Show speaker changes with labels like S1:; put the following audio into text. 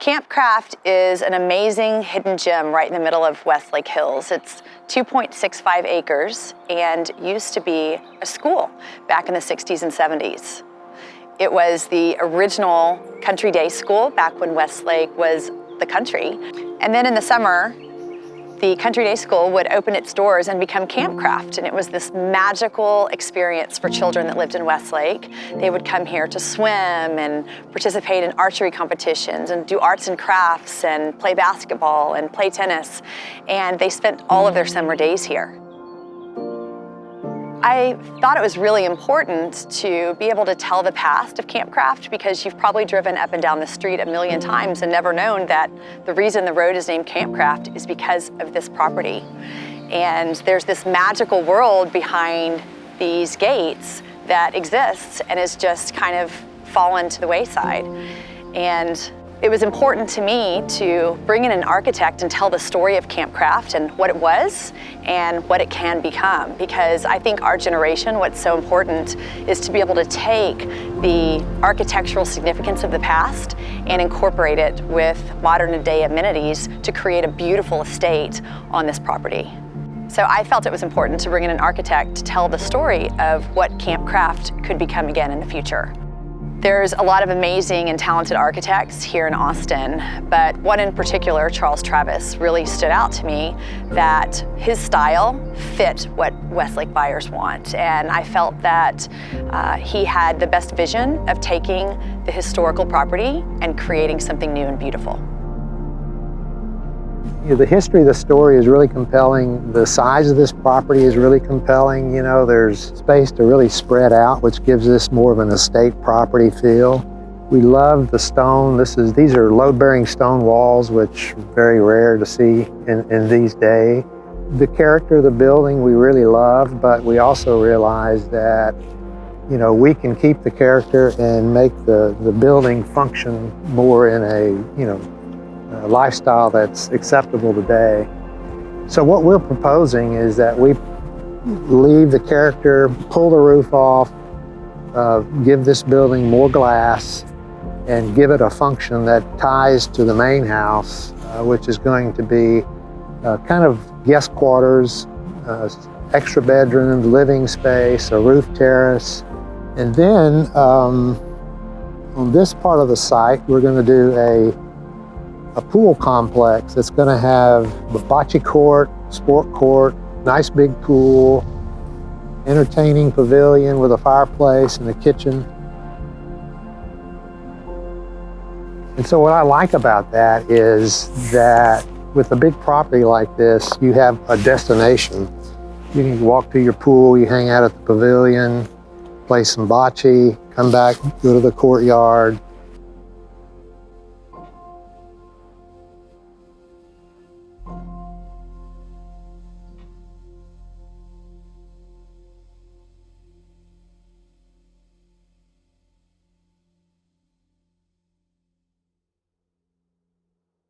S1: Camp Craft is an amazing hidden gem right in the middle of Westlake Hills. It's 2.65 acres and used to be a school back in the 60s and 70s. It was the original country day school back when Westlake was the country. And then in the summer, the country day school would open its doors and become Camp Craft, and it was this magical experience for children that lived in Westlake. They would come here to swim and participate in archery competitions and do arts and crafts and play basketball and play tennis, and they spent all of their summer days here. I thought it was really important to be able to tell the past of Camp Craft, because you've probably driven up and down the street a million times and never known that the reason the road is named Camp Craft is because of this property. And there's this magical world behind these gates that exists and has just kind of fallen to the wayside. And it was important to me to bring in an architect and tell the story of Camp Craft and what it was and what it can become, because I think our generation, what's so important is to be able to take the architectural significance of the past and incorporate it with modern day amenities to create a beautiful estate on this property. So I felt it was important to bring in an architect to tell the story of what Camp Craft could become again in the future. There's a lot of amazing and talented architects here in Austin, but one in particular, Charles Travis, really stood out to me that his style fit what Westlake buyers want. And I felt that he had the best vision of taking the historical property and creating something new and beautiful.
S2: The history of the story is really compelling. The size of this property is really compelling. There's space to really spread out, which gives this more of an estate property feel. We love the stone. These are load-bearing stone walls, which are very rare to see in these days. The character of the building we really love, but we also realize that we can keep the character and make the building function more in a lifestyle that's acceptable today. So what we're proposing is that we leave the character, pull the roof off, give this building more glass, and give it a function that ties to the main house, which is going to be kind of guest quarters, extra bedrooms, living space, a roof terrace. And then on this part of the site, we're going to do a pool complex that's going to have a bocce court, sport court, nice big pool, entertaining pavilion with a fireplace and a kitchen. And so what I like about that is that with a big property like this, you have a destination. You can walk to your pool, you hang out at the pavilion, play some bocce, come back, go to the courtyard,